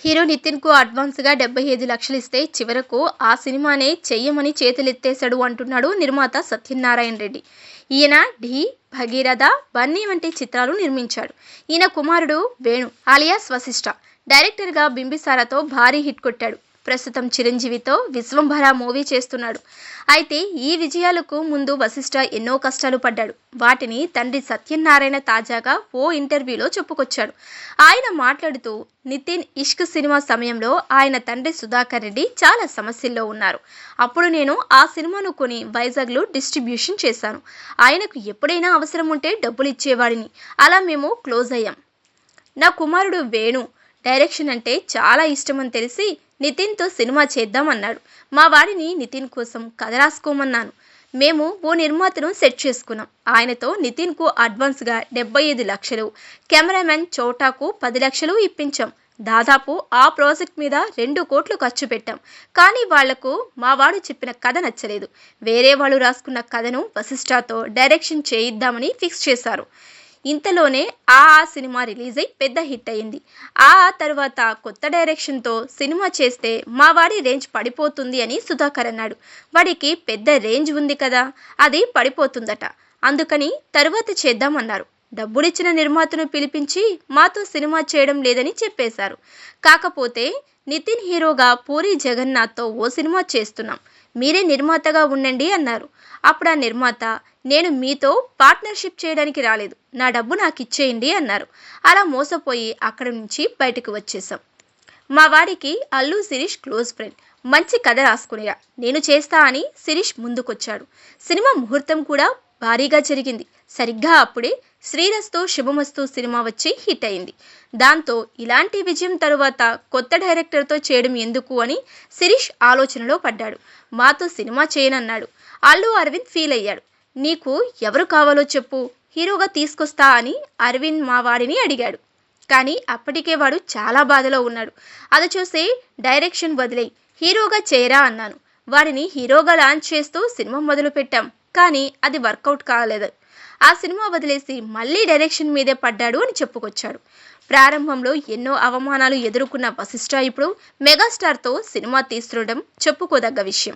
Hero నితిన్‌కు అడ్వాన్స్‌గా 75 లక్షలు ఇస్తే చివరకు ఆ సినిమానే చెయ్యమని చేతులెత్తేశాడు అంటున్నాడు నిర్మాత సత్యనారాయణ రెడ్డి. ఈయన 'ఢీ', 'భగీరథ', 'బన్నీ' వంటి చిత్రాలు నిర్మించాడు. ఈయన కుమారుడు వేణు అలియాస్ వశిష్ఠ డైరెక్టర్‌గా 'బింబిసార'తో భారీ హిట్ కొట్టాడు. ప్రస్తుతం చిరంజీవితో 'విశ్వంభర' మూవీ చేస్తున్నాడు. అయితే ఈ విజయాలకు ముందు వశిష్ఠ ఎన్నో కష్టాలు పడ్డాడు. వాటిని తండ్రి సత్యనారాయణ తాజాగా ఓ ఇంటర్వ్యూలో చెప్పుకొచ్చాడు. ఆయన మాట్లాడుతూ నితిన్ 'ఇష్క్' సినిమా సమయంలో ఆయన తండ్రి సుధాకర్ రెడ్డి చాలా సమస్యల్లో ఉన్నారు. అప్పుడు నేను ఆ సినిమాను కొని వైజాగ్లో డిస్ట్రిబ్యూషన్ చేశాను. ఆయనకు ఎప్పుడైనా అవసరం ఉంటే డబ్బులు ఇచ్చేవాడిని. అలా మేము క్లోజ్ అయ్యాం. నా కుమారుడు వేణు డైరెక్షన్ అంటే చాలా ఇష్టమని తెలిసి నితిన్తో సినిమా చేద్దాం అన్నాడు. మా వాడిని నితిన్ కోసం కథ రాసుకోమన్నాను. మేము ఓ నిర్మాతను సెట్ చేసుకున్నాం. ఆయనతో నితిన్కు అడ్వాన్స్గా 75 లక్షలు, కెమెరామెన్ చోటాకు 10 లక్షలు ఇప్పించాం. దాదాపు ఆ ప్రాజెక్ట్ మీద 2 కోట్లు ఖర్చు పెట్టాం. కానీ వాళ్లకు మా వాడు చెప్పిన కథ నచ్చలేదు. వేరే వాళ్ళు రాసుకున్న కథను వశిష్ఠతో డైరెక్షన్ చేయిద్దామని ఫిక్స్ చేశారు. ఇంతలోనే ఆ సినిమా రిలీజ్ అయి పెద్ద హిట్ అయింది. ఆ తర్వాత కొత్త డైరెక్షన్తో సినిమా చేస్తే మా వాడి రేంజ్ పడిపోతుంది అని సుధాకర్ అన్నాడు. వాడికి పెద్ద రేంజ్ ఉంది కదా, అది పడిపోతుందట. అందుకని తరువాత చేద్దామన్నారు. డబ్బులిచ్చిన నిర్మాతను పిలిపించి మాతో సినిమా చేయడం లేదని చెప్పేశారు. కాకపోతే నితిన్ హీరోగా పూరి జగన్నాథ్తో ఓ సినిమా చేస్తున్నాం, మీరే నిర్మాతగా ఉండండి అన్నారు. అప్పుడు ఆ నిర్మాత, నేను మీతో పార్ట్నర్షిప్ చేయడానికి రాలేదు, నా డబ్బు నాకు ఇచ్చేయండి అన్నారు. అలా మోసపోయి అక్కడి నుంచి బయటకు వచ్చేసాం. మా వాడికి అల్లు శిరీష్ క్లోజ్ ఫ్రెండ్. మంచి కథ రాసుకునేరా, నేను చేస్తా అని శిరీష్ ముందుకొచ్చాడు. సినిమా ముహూర్తం కూడా భారీగా జరిగింది. సరిగ్గా అప్పుడే శ్రీరస్తు శుభమస్తు సినిమా వచ్చి హిట్ అయింది. దాంతో ఇలాంటి విజయం తరువాత కొత్త డైరెక్టర్తో చేయడం ఎందుకు అని శిరీష్ ఆలోచనలో పడ్డాడు. మాతో సినిమా చేయనన్నాడు. అల్లు అరవింద్ ఫీల్ అయ్యాడు. నీకు ఎవరు కావాలో చెప్పు, హీరోగా తీసుకొస్తా అని అరవింద్ మా వాడిని అడిగాడు. కానీ అప్పటికే వాడు చాలా బాధలో ఉన్నాడు. అది చూసి డైరెక్షన్ వదిలేయి, హీరోగా చేయరా అన్నాను. వాడిని హీరోగా లాంచ్ చేస్తూ సినిమా మొదలు పెట్టాం. కానీ అది వర్కౌట్ కాలేదు. ఆ సినిమా వదిలేసి మళ్ళీ డైరెక్షన్ మీదే పడ్డాడు అని చెప్పుకొచ్చాడు. ప్రారంభంలో ఎన్నో అవమానాలు ఎదుర్కొన్న వశిష్ఠ ఇప్పుడు మెగాస్టార్తో సినిమా తీస్తుండడం చెప్పుకోదగ్గ విషయం.